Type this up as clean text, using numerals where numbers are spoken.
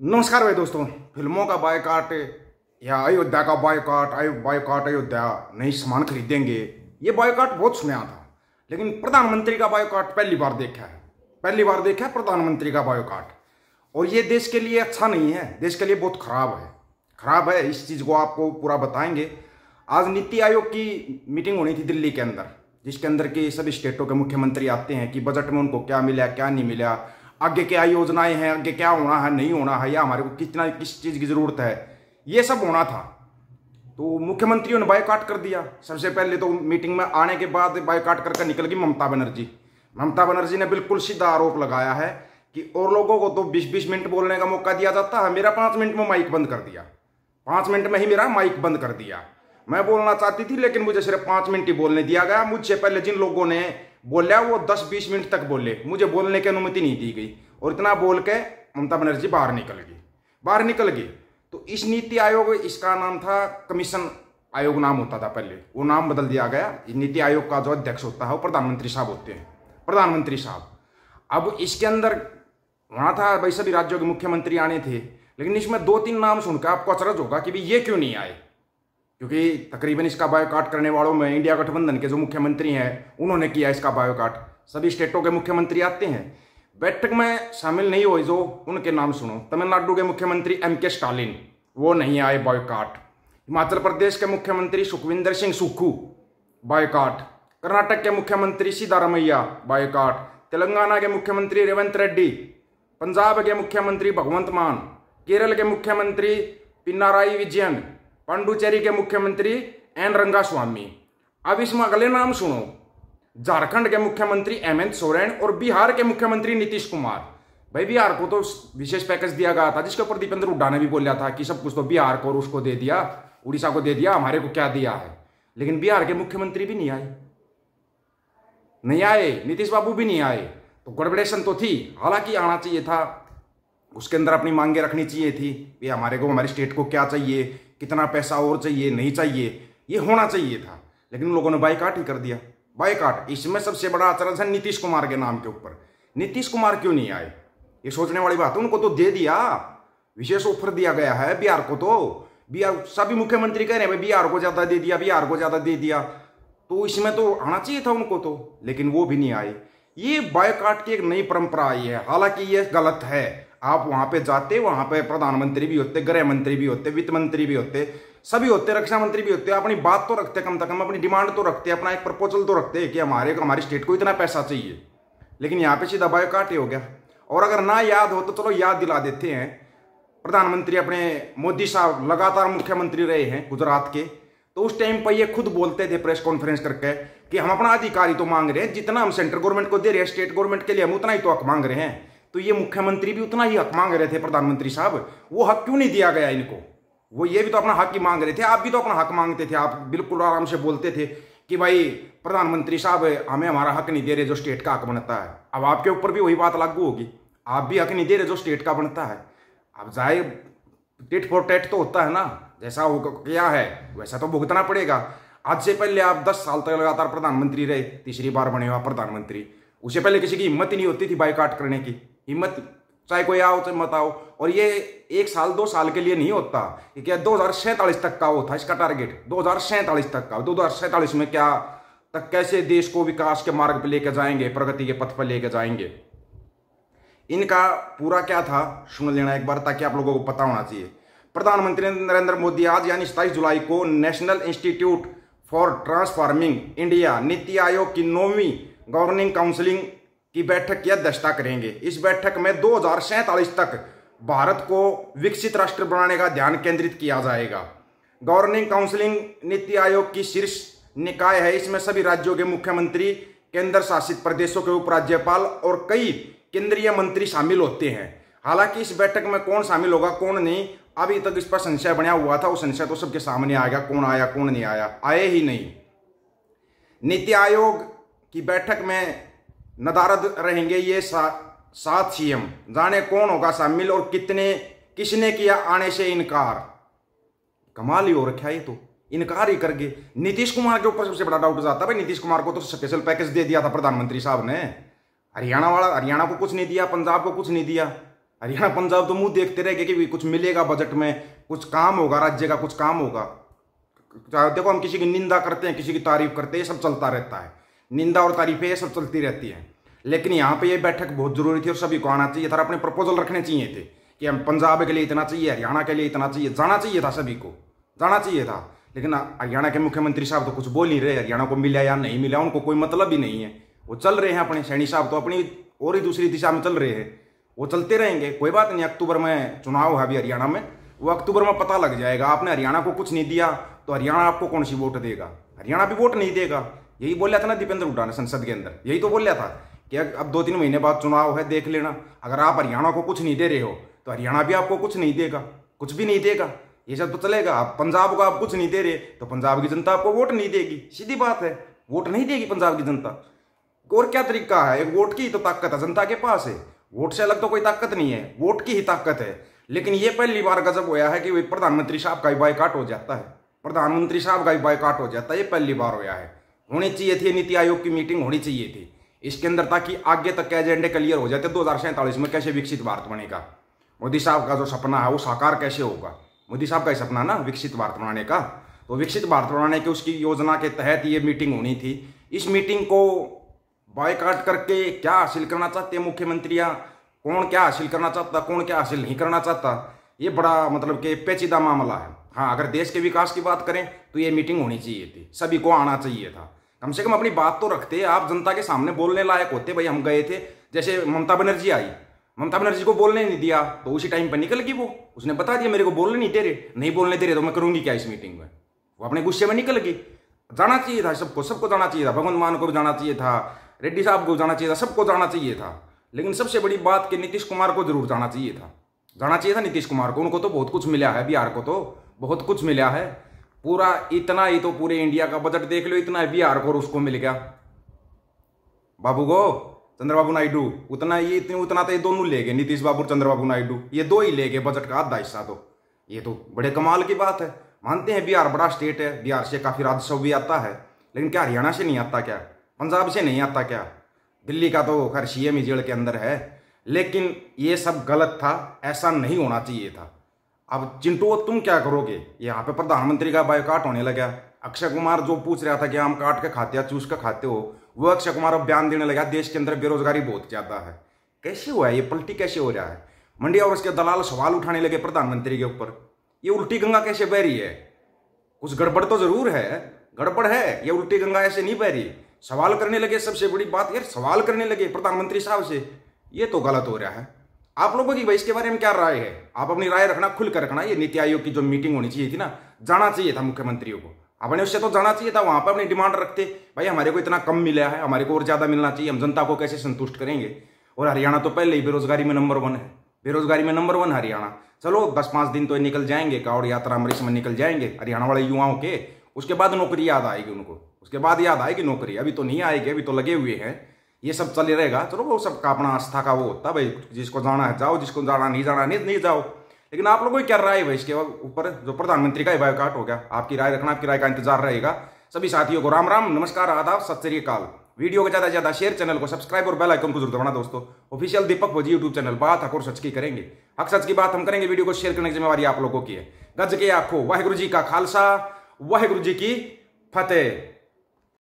नमस्कार भाई दोस्तों। फिल्मों का बायकॉट या अयोध्या का बायकॉट अयोध्या नई सामान खरीदेंगे, ये बायकॉट बहुत सुना था, लेकिन प्रधानमंत्री का बायकॉट पहली बार देखा है। प्रधानमंत्री का बायकॉट। और ये देश के लिए अच्छा नहीं है, देश के लिए बहुत खराब है। इस चीज़ को आपको पूरा बताएंगे। आज नीति आयोग की मीटिंग होनी थी दिल्ली के अंदर, जिसके अंदर के सभी स्टेटों के मुख्यमंत्री आते हैं कि बजट में उनको क्या मिला क्या नहीं मिला, आगे क्या योजनाएं हैं, आगे क्या होना है नहीं होना है, या हमारे को किस चीज़ की ज़रूरत है, ये सब होना था। तो मुख्यमंत्रियों ने बायकॉट कर दिया। सबसे पहले तो मीटिंग में आने के बाद बायकॉट करके निकल गई ममता बनर्जी ने बिल्कुल सीधा आरोप लगाया है कि और लोगों को तो 20-20 मिनट बोलने का मौका दिया जाता है, मेरा 5 मिनट में माइक बंद कर दिया। 5 मिनट में ही मेरा माइक बंद कर दिया। मैं बोलना चाहती थी लेकिन मुझे सिर्फ 5 मिनट ही बोलने दिया गया। मुझसे पहले जिन लोगों ने बोला वो 10-20 मिनट तक बोले, मुझे बोलने की अनुमति नहीं दी गई। और इतना बोल के ममता बनर्जी बाहर निकल गई। तो इस नीति आयोग, इसका नाम था कमीशन आयोग नाम होता था पहले, वो नाम बदल दिया गया। नीति आयोग का जो अध्यक्ष होता है वो प्रधानमंत्री साहब होते हैं, प्रधानमंत्री साहब। अब इसके अंदर वहाँ था भाई सभी राज्यों के मुख्यमंत्री आने थे, लेकिन इसमें 2-3 नाम सुनकर आपको अचरज होगा कि भाई ये क्यों नहीं आए, क्योंकि तकरीबन इसका बायकॉट करने वालों में इंडिया गठबंधन के जो मुख्यमंत्री हैं उन्होंने किया इसका बायकॉट। सभी स्टेटों के मुख्यमंत्री आते हैं, बैठक में शामिल नहीं हुए। जो उनके नाम सुनो, तमिलनाडु के मुख्यमंत्री M.K. स्टालिन, वो नहीं आए, बायकॉट। हिमाचल प्रदेश के मुख्यमंत्री सुखविंदर सिंह सुक्खू, बायकॉट। कर्नाटक के मुख्यमंत्री सिद्धारमैया, बायकॉट। तेलंगाना के मुख्यमंत्री रेवंत रेड्डी, पंजाब के मुख्यमंत्री भगवंत मान, केरल के मुख्यमंत्री पिनाराई विजयन, पांडुचेरी के मुख्यमंत्री एन रंगास्वामी। अब इसमें अगले नाम सुनो, झारखंड के मुख्यमंत्री हेमंत सोरेन और बिहार के मुख्यमंत्री नीतीश कुमार। भाई बिहार को तो विशेष पैकेज दिया गया था, जिसके ऊपर दीपेंद्र हुड्डा ने भी बोला था कि सब कुछ तो बिहार को और उसको दे दिया, उड़ीसा को दे दिया, हमारे को क्या दिया है। लेकिन बिहार के मुख्यमंत्री भी नहीं आए, नीतीश बाबू भी नहीं आए। तो गड़बड़ेशन तो थी, हालांकि आना चाहिए था, उसके अंदर अपनी मांगे रखनी चाहिए थी कि हमारे को, हमारी स्टेट को क्या चाहिए, कितना पैसा और चाहिए, नहीं चाहिए, ये होना चाहिए था। लेकिन उन लोगों ने बायकॉट ही कर दिया, बायकॉट। इसमें सबसे बड़ा अचरज है नीतीश कुमार के नाम के ऊपर। नीतीश कुमार क्यों नहीं आए, ये सोचने वाली बात है। उनको तो दे दिया, विशेष ऑफर दिया गया है बिहार को। तो बिहार सभी मुख्यमंत्री कह रहे हैं बिहार को ज्यादा दे दिया, बिहार को ज्यादा दे दिया, तो इसमें तो आना चाहिए था उनको तो, लेकिन वो भी नहीं आए। ये बायकॉट की एक नई परंपरा आई है, हालांकि ये गलत है। आप वहां पे जाते, वहां पे प्रधानमंत्री भी होते, गृह मंत्री भी होते, वित्त मंत्री भी होते, सभी होते, रक्षा मंत्री भी होते, अपनी बात तो रखते, कम से कम अपनी डिमांड तो रखते, अपना एक प्रपोजल तो रखते कि हमारी स्टेट को इतना पैसा चाहिए। लेकिन यहाँ पे सीधा बायकॉट ही हो गया। और अगर ना याद हो तो चलो याद दिला देते हैं, प्रधानमंत्री अपने मोदी साहब लगातार मुख्यमंत्री रहे हैं गुजरात के, तो उस टाइम पर ये खुद बोलते थे प्रेस कॉन्फ्रेंस करके कि हम अपना अधिकारी तो मांग रहे हैं, जितना हम सेंट्रल गवर्नमेंट को दे रहे हैं, स्टेट गवर्नमेंट के लिए हम उतना ही तो हक मांग रहे हैं। तो ये मुख्यमंत्री भी उतना ही हक मांग रहे थे, प्रधानमंत्री साहब। वो हक क्यों नहीं दिया गया इनको? वो ये भी तो अपना हक ही मांग रहे थे, आप भी तो अपना हक मांगते थे। आप बिल्कुल आराम से बोलते थे कि भाई प्रधानमंत्री साहब हमें हमारा हक नहीं दे रहे जो स्टेट का हक बनता है। अब आपके ऊपर भी वही बात लागू होगी, आप भी हक नहीं दे रहे जो स्टेट का बनता है। अब जाए टिट फॉर टैट तो होता है ना, जैसा हो क्या है वैसा तो भुगतना पड़ेगा। आज से पहले आप 10 साल तक लगातार प्रधानमंत्री रहे, तीसरी बार बने हो आप प्रधानमंत्री। उससे पहले किसी की हिम्मत ही नहीं होती थी बायकॉट करने की, हिम्मत चाहे कोई आओ चाहे मत आओ। और ये 1 साल 2 साल के लिए नहीं होता, ये क्या 2047 तक का होता इसका टारगेट, 2047 तक का। 2047 में क्या तक कैसे देश को विकास के मार्ग पर लेकर जाएंगे, प्रगति के पथ पर लेकर जाएंगे, इनका पूरा क्या था सुन लेना एक बार, ताकि आप लोगों को पता होना चाहिए। प्रधानमंत्री नरेंद्र मोदी आज यानी 27 जुलाई को national institute for transforming India NITI Aayog की 9वीं गवर्निंग काउंसिलिंग की बैठक की अध्यक्षता करेंगे। इस बैठक में 2047 तक भारत को विकसित राष्ट्र बनाने का ध्यान केंद्रित किया जाएगा। गवर्निंग काउंसिलिंग नीति आयोग की शीर्ष निकाय है, इसमें सभी राज्यों के मुख्यमंत्री, केंद्र शासित प्रदेशों के उपराज्यपाल और कई केंद्रीय मंत्री शामिल होते हैं। हालांकि इस बैठक में कौन शामिल होगा कौन नहीं, अभी तक इस पर संशय बना हुआ था, वो संशय तो सबके सामने आ गया, कौन आया कौन नहीं आया, आए ही नहीं। नीति आयोग की बैठक में नदारद रहेंगे ये 7 CM, जाने कौन होगा शामिल और किसने किया आने से इनकार। कमाल ही हो रखा है, ये तो इनकार ही करके नीतीश कुमार के ऊपर सबसे बड़ा डाउट जाता है। भाई नीतीश कुमार को तो स्पेशल पैकेज दे दिया था प्रधानमंत्री साहब ने, हरियाणा को कुछ नहीं दिया, पंजाब को कुछ नहीं दिया, हरियाणा पंजाब तो मुंह देखते रह गए कि कुछ मिलेगा बजट में, कुछ काम होगा, राज्य का कुछ काम होगा। देखो हम किसी की निंदा करते हैं, किसी की तारीफ करते हैं, ये सब चलता रहता है, निंदा और तारीफें ये सब चलती रहती हैं। लेकिन यहाँ पे ये बैठक बहुत जरूरी थी और सभी को आना चाहिए था, अपने प्रपोजल रखने चाहिए थे कि हम पंजाब के लिए इतना चाहिए, हरियाणा के लिए इतना चाहिए, जाना चाहिए था, सभी को जाना चाहिए था। लेकिन हरियाणा के मुख्यमंत्री साहब तो कुछ बोल नहीं रहे, हरियाणा को मिला या नहीं मिला उनको कोई मतलब ही नहीं है। वो चल रहे हैं अपने, सैनी साहब तो अपनी और ही दूसरी दिशा में चल रहे हैं, वो चलते रहेंगे, कोई बात नहीं। अक्टूबर में चुनाव है अभी हरियाणा में, वो अक्टूबर में पता लग जाएगा। आपने हरियाणा को कुछ नहीं दिया तो हरियाणा आपको कौन सी वोट देगा? हरियाणा भी वोट नहीं देगा। यही बोला था ना दीपेंद्र हुड्डा ने संसद के अंदर, यही तो बोला था कि अब 2-3 महीने बाद चुनाव है, देख लेना। अगर आप हरियाणा को कुछ नहीं दे रहे हो तो हरियाणा भी आपको कुछ नहीं देगा, कुछ भी नहीं देगा। ये सब तो चलेगा। आप पंजाब को आप कुछ नहीं दे रहे तो पंजाब की जनता आपको वोट नहीं देगी, सीधी बात है, वोट नहीं देगी पंजाब की जनता। और क्या तरीका है? एक वोट की तो ताकत है जनता के पास है, वोट से अलग तो कोई ताकत नहीं है, वोट की ही ताकत है। लेकिन ये पहली बार गजब होया है कि प्रधानमंत्री साहब का ही बायकॉट हो जाता है, प्रधानमंत्री साहब का ही बायकॉट हो जाता है, ये पहली बार होया है। होनी चाहिए थी नीति आयोग की मीटिंग होनी चाहिए थी इसके अंदर, ताकि आगे तक के एजेंडे क्लियर हो जाते। 2047 में कैसे विकसित भारत बनेगा, मोदी साहब का जो सपना है वो साकार कैसे होगा। मोदी साहब का ही सपना ना विकसित भारत बनाने का, तो विकसित भारत बनाने की उसकी योजना के तहत ये मीटिंग होनी थी। इस मीटिंग को बायकॉट करके क्या हासिल करना चाहते हैं मुख्यमंत्रियां, कौन क्या हासिल करना चाहता, कौन क्या हासिल नहीं करना चाहता, ये बड़ा मतलब कि पेचीदा मामला है। हाँ, अगर देश के विकास की बात करें तो ये मीटिंग होनी चाहिए थी, सभी को आना चाहिए था। कम से कम अपनी बात तो रखते, आप जनता के सामने बोलने लायक होते। भाई हम गए थे, जैसे ममता बनर्जी आई, ममता बनर्जी को बोलने नहीं दिया तो उसी टाइम पर निकल गई वो, उसने बता दिया मेरे को बोलने नहीं दे रहे, नहीं बोलने दे रहे तो मैं करूंगी क्या इस मीटिंग में। वो अपने गुस्से में निकल गई। जाना चाहिए था सबको, सबको जाना चाहिए था, भगवंत मान को भी जाना चाहिए था, रेड्डी साहब को जाना चाहिए था, सबको जाना चाहिए था। लेकिन सबसे बड़ी बात कि नीतीश कुमार को जरूर जाना चाहिए था, जाना चाहिए था नीतीश कुमार को। उनको तो बहुत कुछ मिला है, बिहार को तो बहुत कुछ मिला है, पूरा इतना ही तो पूरे इंडिया का बजट देख लो, इतना बिहार को उसको मिल गया। बाबू को चंद्रबाबू नायडू उतना ही, उतना तो ये दोनों ले गए, नीतीश बाबू और चंद्रबाबू नायडू, ये दो ही ले गए बजट का आधा हिस्सा। तो ये तो बड़े कमाल की बात है। मानते हैं बिहार बड़ा स्टेट है, बिहार से काफी राजस्व भी आता है, लेकिन क्या हरियाणा से नहीं आता क्या, पंजाब से नहीं आता क्या? दिल्ली का तो खैर सीएम ही जेल के अंदर है। लेकिन ये सब गलत था, ऐसा नहीं होना चाहिए था। अब चिंटू तुम क्या करोगे? यहाँ पे प्रधानमंत्री का बायकॉट होने लगा। अक्षय कुमार जो पूछ रहा था कि आम काट के खाते या चूस के खाते हो, वो अक्षय कुमार अब बयान देने लगा देश के अंदर बेरोजगारी बहुत ज्यादा है। कैसे हुआ है ये, पलटी कैसे हो रहा है? मंडिया और उसके दलाल सवाल उठाने लगे प्रधानमंत्री के ऊपर, ये उल्टी गंगा कैसे बह रही है? कुछ गड़बड़ तो जरूर है, गड़बड़ है, ये उल्टी गंगा ऐसे नहीं बह रही। सवाल करने लगे, सबसे बड़ी बात यार सवाल करने लगे प्रधानमंत्री साहब से, ये तो गलत हो रहा है। आप लोगों की भाई इसके बारे में क्या राय है? आप अपनी राय रखना, खुल कर रखना। ये नीति आयोग की जो मीटिंग होनी चाहिए थी ना, जाना चाहिए था मुख्यमंत्रियों को, अपने उससे तो जाना चाहिए था, वहां पर अपनी डिमांड रखते, भाई हमारे को इतना कम मिला है, हमारे को और ज्यादा मिलना चाहिए, हम जनता को कैसे संतुष्ट करेंगे। और हरियाणा तो पहले ही बेरोजगारी में नंबर 1 है, बेरोजगारी में नंबर 1 हरियाणा। चलो 10-5 दिन तो निकल जाएंगे, कावड़ यात्रा अमरीश में निकल जाएंगे हरियाणा वाले युवाओं के, उसके बाद नौकरी याद आएगी उनको, उसके बाद याद आएगी नौकरी, अभी तो नहीं आएगी, अभी तो लगे हुए हैं, ये सब चल रहेगा। चलो वो सब का अपना आस्था का वो होता है भाई, जिसको जाना है जाओ, जिसको जाना नहीं जाना नहीं जाओ। लेकिन आप लोगों की क्या राय है भाई इसके ऊपर, जो प्रधानमंत्री का बायकॉट हो गया? आपकी राय रखना, आपकी राय का इंतजार रहेगा। सभी साथियों को राम राम, नमस्कार, आदाब, सत श्री अकाल। वीडियो को ज्यादा से ज्यादा शेयर, चैनल को सब्सक्राइब और बेल आइकन को जरूर दबाना दोस्तों। ऑफिशियल दीपक फौजी यूट्यूब चैनल, बात हक और सच की करेंगे, हक सच की बात हम करेंगे। वीडियो को शेयर करने की जिम्मेवारी आप लोगों की है। गज के आखो, वाहिगुरु जी का खालसा, वाहिगुरु जी की फतेह।